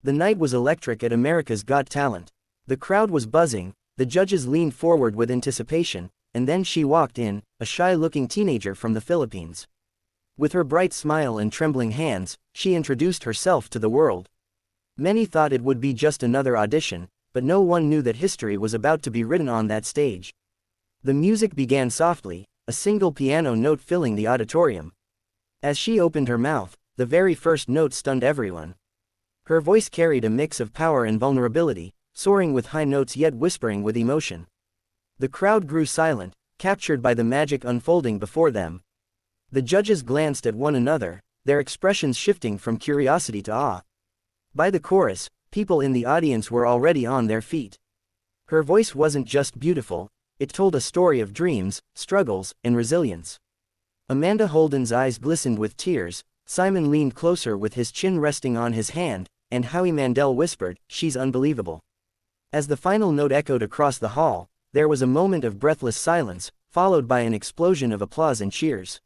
The night was electric at America's Got Talent. The crowd was buzzing, the judges leaned forward with anticipation, and then she walked in, a shy-looking teenager from the Philippines. With her bright smile and trembling hands, she introduced herself to the world. Many thought it would be just another audition, but no one knew that history was about to be written on that stage. The music began softly, a single piano note filling the auditorium. As she opened her mouth, the very first note stunned everyone. Her voice carried a mix of power and vulnerability, soaring with high notes yet whispering with emotion. The crowd grew silent, captured by the magic unfolding before them. The judges glanced at one another, their expressions shifting from curiosity to awe. By the chorus, people in the audience were already on their feet. Her voice wasn't just beautiful, it told a story of dreams, struggles, and resilience. Amanda Holden's eyes glistened with tears, Simon leaned closer with his chin resting on his hand, and Howie Mandel whispered, "She's unbelievable." As the final note echoed across the hall, there was a moment of breathless silence, followed by an explosion of applause and cheers.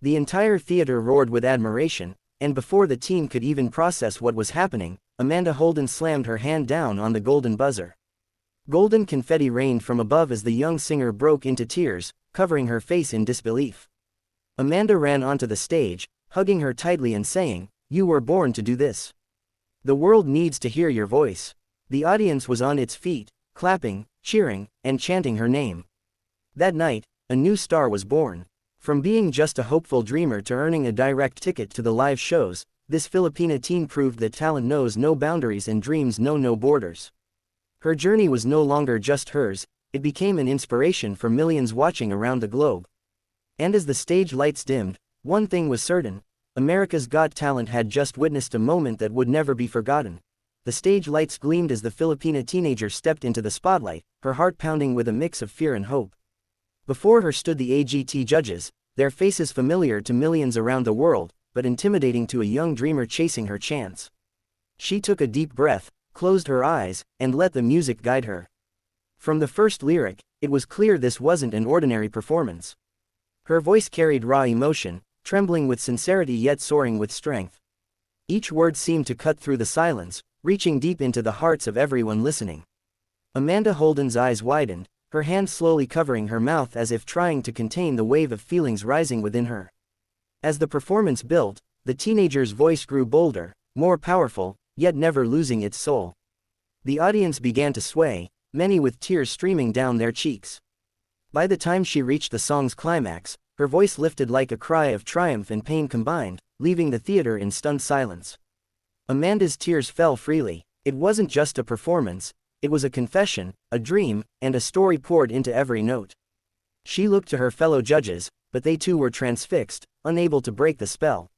The entire theater roared with admiration, and before the team could even process what was happening, Amanda Holden slammed her hand down on the golden buzzer. Golden confetti rained from above as the young singer broke into tears, covering her face in disbelief. Amanda ran onto the stage, hugging her tightly and saying, "You were born to do this. The world needs to hear your voice." The audience was on its feet, clapping, cheering, and chanting her name. That night, a new star was born. From being just a hopeful dreamer to earning a direct ticket to the live shows, this Filipina teen proved that talent knows no boundaries and dreams know no borders. Her journey was no longer just hers, it became an inspiration for millions watching around the globe. And as the stage lights dimmed, one thing was certain: America's Got Talent had just witnessed a moment that would never be forgotten. The stage lights gleamed as the Filipina teenager stepped into the spotlight, her heart pounding with a mix of fear and hope. Before her stood the AGT judges, their faces familiar to millions around the world, but intimidating to a young dreamer chasing her chance. She took a deep breath, closed her eyes, and let the music guide her. From the first lyric, it was clear this wasn't an ordinary performance. Her voice carried raw emotion, trembling with sincerity yet soaring with strength. Each word seemed to cut through the silence, reaching deep into the hearts of everyone listening. Amanda Holden's eyes widened, her hand slowly covering her mouth as if trying to contain the wave of feelings rising within her. As the performance built, the teenager's voice grew bolder, more powerful, yet never losing its soul. The audience began to sway, many with tears streaming down their cheeks. By the time she reached the song's climax, her voice lifted like a cry of triumph and pain combined, leaving the theater in stunned silence. Amanda's tears fell freely. It wasn't just a performance, it was a confession, a dream, and a story poured into every note. She looked to her fellow judges, but they too were transfixed, unable to break the spell.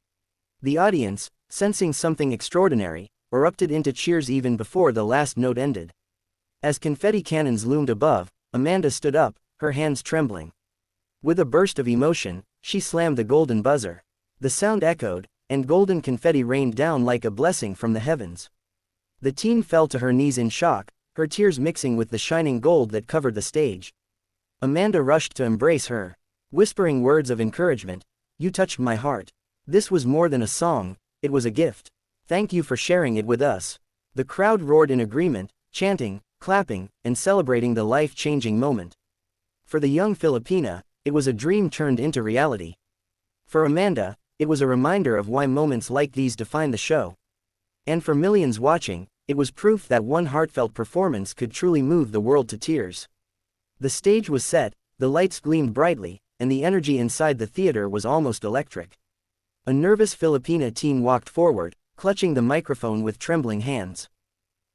The audience, sensing something extraordinary, erupted into cheers even before the last note ended. As confetti cannons loomed above, Amanda stood up, her hands trembling. With a burst of emotion, she slammed the golden buzzer. The sound echoed, and golden confetti rained down like a blessing from the heavens. The teen fell to her knees in shock, her tears mixing with the shining gold that covered the stage. Amanda rushed to embrace her, whispering words of encouragement. "You touched my heart. This was more than a song, it was a gift. Thank you for sharing it with us." The crowd roared in agreement, chanting, clapping, and celebrating the life-changing moment. For the young Filipina, it was a dream turned into reality. For Amanda, it was a reminder of why moments like these define the show. And for millions watching, it was proof that one heartfelt performance could truly move the world to tears. The stage was set, the lights gleamed brightly, and the energy inside the theater was almost electric. A nervous Filipina teen walked forward, clutching the microphone with trembling hands.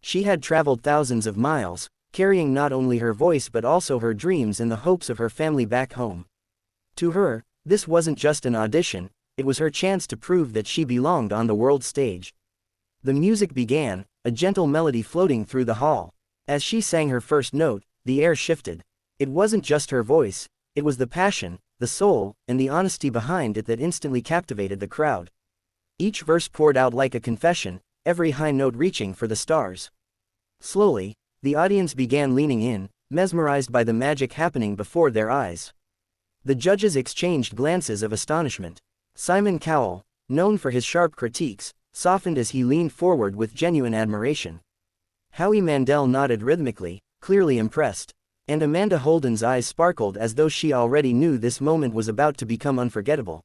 She had traveled thousands of miles, carrying not only her voice but also her dreams and the hopes of her family back home. To her, this wasn't just an audition, it was her chance to prove that she belonged on the world stage. The music began, a gentle melody floating through the hall. As she sang her first note, the air shifted. It wasn't just her voice, it was the passion, the soul, and the honesty behind it that instantly captivated the crowd. Each verse poured out like a confession, every high note reaching for the stars. Slowly, the audience began leaning in, mesmerized by the magic happening before their eyes. The judges exchanged glances of astonishment. Simon Cowell, known for his sharp critiques, softened as he leaned forward with genuine admiration. Howie Mandel nodded rhythmically, clearly impressed. And Amanda Holden's eyes sparkled as though she already knew this moment was about to become unforgettable.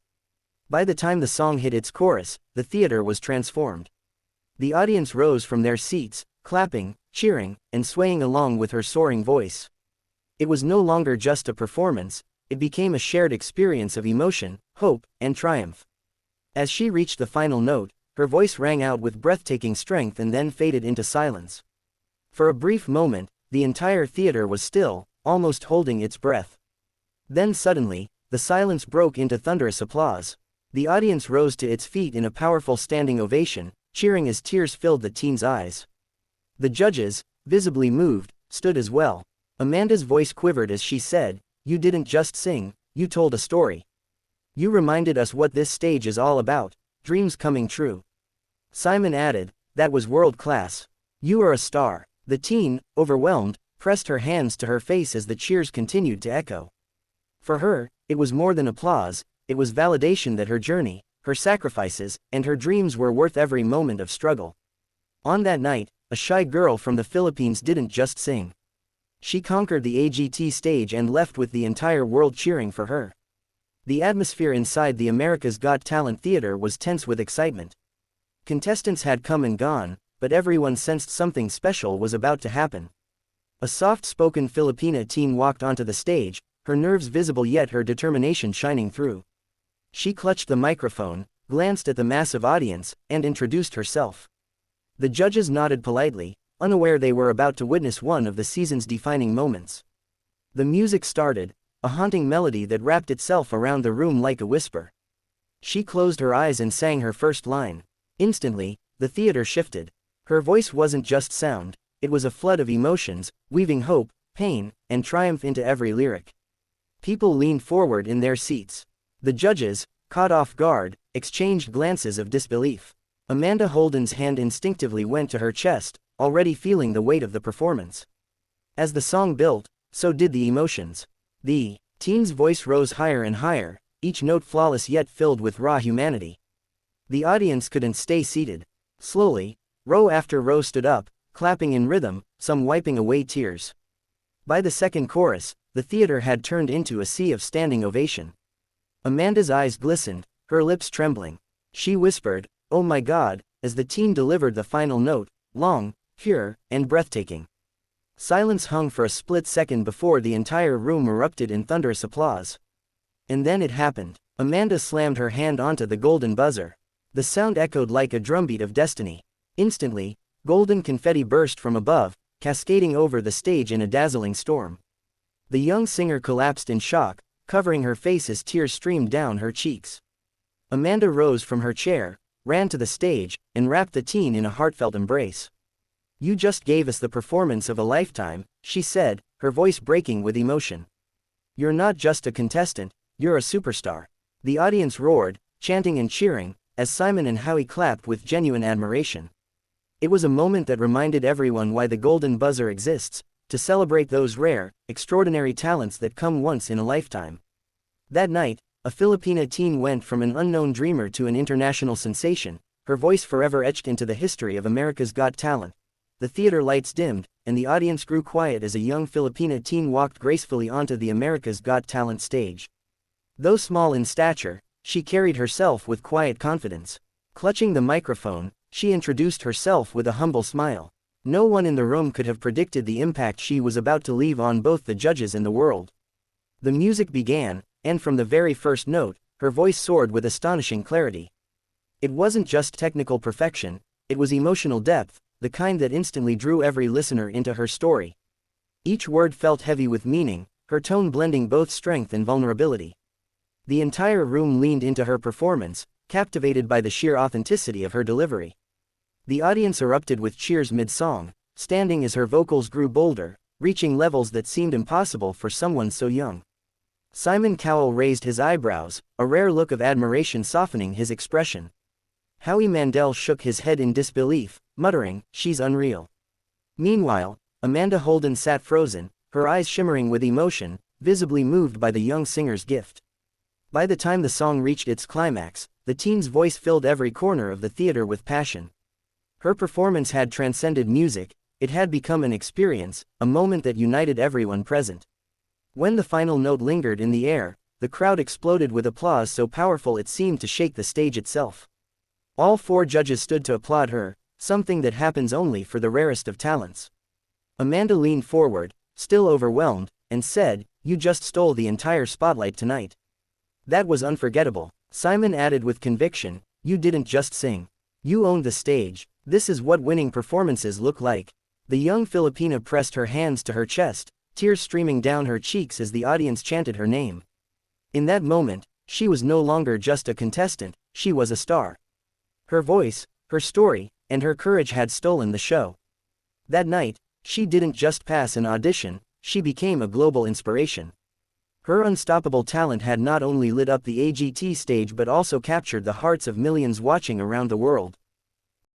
By the time the song hit its chorus, the theater was transformed. The audience rose from their seats, clapping, cheering, and swaying along with her soaring voice. It was no longer just a performance, it became a shared experience of emotion, hope, and triumph. As she reached the final note, her voice rang out with breathtaking strength and then faded into silence. For a brief moment, the entire theater was still, almost holding its breath. Then suddenly, the silence broke into thunderous applause. The audience rose to its feet in a powerful standing ovation, cheering as tears filled the teen's eyes. The judges, visibly moved, stood as well. Amanda's voice quivered as she said, "You didn't just sing, you told a story. You reminded us what this stage is all about, dreams coming true." Simon added, "That was world class. You are a star." The teen, overwhelmed, pressed her hands to her face as the cheers continued to echo. For her, it was more than applause, it was validation that her journey, her sacrifices, and her dreams were worth every moment of struggle. On that night, a shy girl from the Philippines didn't just sing. She conquered the AGT stage and left with the entire world cheering for her. The atmosphere inside the America's Got Talent theater was tense with excitement. Contestants had come and gone, but everyone sensed something special was about to happen. A soft-spoken Filipina teen walked onto the stage, her nerves visible yet her determination shining through. She clutched the microphone, glanced at the massive audience, and introduced herself. The judges nodded politely, unaware they were about to witness one of the season's defining moments. The music started, a haunting melody that wrapped itself around the room like a whisper. She closed her eyes and sang her first line. Instantly, the theater shifted. Her voice wasn't just sound, it was a flood of emotions, weaving hope, pain, and triumph into every lyric. People leaned forward in their seats. The judges, caught off guard, exchanged glances of disbelief. Amanda Holden's hand instinctively went to her chest, already feeling the weight of the performance. As the song built, so did the emotions. The teen's voice rose higher and higher, each note flawless yet filled with raw humanity. The audience couldn't stay seated. Slowly, row after row stood up, clapping in rhythm, some wiping away tears. By the second chorus, the theater had turned into a sea of standing ovation. Amanda's eyes glistened, her lips trembling. She whispered, "Oh my God," as the teen delivered the final note, long, pure, and breathtaking. Silence hung for a split second before the entire room erupted in thunderous applause. And then it happened. Amanda slammed her hand onto the golden buzzer. The sound echoed like a drumbeat of destiny. Instantly, golden confetti burst from above, cascading over the stage in a dazzling storm. The young singer collapsed in shock, covering her face as tears streamed down her cheeks. Amanda rose from her chair, ran to the stage, and wrapped the teen in a heartfelt embrace. "You just gave us the performance of a lifetime," she said, her voice breaking with emotion. "You're not just a contestant, you're a superstar." The audience roared, chanting and cheering, as Simon and Howie clapped with genuine admiration. It was a moment that reminded everyone why the golden buzzer exists, to celebrate those rare, extraordinary talents that come once in a lifetime. That night, a Filipina teen went from an unknown dreamer to an international sensation, her voice forever etched into the history of America's Got Talent. The theater lights dimmed, and the audience grew quiet as a young Filipina teen walked gracefully onto the America's Got Talent stage. Though small in stature, she carried herself with quiet confidence. Clutching the microphone, she introduced herself with a humble smile. No one in the room could have predicted the impact she was about to leave on both the judges and the world. The music began, and from the very first note, her voice soared with astonishing clarity. It wasn't just technical perfection, it was emotional depth, the kind that instantly drew every listener into her story. Each word felt heavy with meaning, her tone blending both strength and vulnerability. The entire room leaned into her performance, captivated by the sheer authenticity of her delivery. The audience erupted with cheers mid-song, standing as her vocals grew bolder, reaching levels that seemed impossible for someone so young. Simon Cowell raised his eyebrows, a rare look of admiration softening his expression. Howie Mandel shook his head in disbelief, muttering, "She's unreal." Meanwhile, Amanda Holden sat frozen, her eyes shimmering with emotion, visibly moved by the young singer's gift. By the time the song reached its climax, the teen's voice filled every corner of the theater with passion. Her performance had transcended music, it had become an experience, a moment that united everyone present. When the final note lingered in the air, the crowd exploded with applause so powerful it seemed to shake the stage itself. All 4 judges stood to applaud her, something that happens only for the rarest of talents. Amanda leaned forward, still overwhelmed, and said, "You just stole the entire spotlight tonight. That was unforgettable." Simon added with conviction, "You didn't just sing. You owned the stage. This is what winning performances look like." The young Filipina pressed her hands to her chest, tears streaming down her cheeks as the audience chanted her name. In that moment, she was no longer just a contestant, she was a star. Her voice, her story, and her courage had stolen the show. That night, she didn't just pass an audition, she became a global inspiration. Her unstoppable talent had not only lit up the AGT stage but also captured the hearts of millions watching around the world.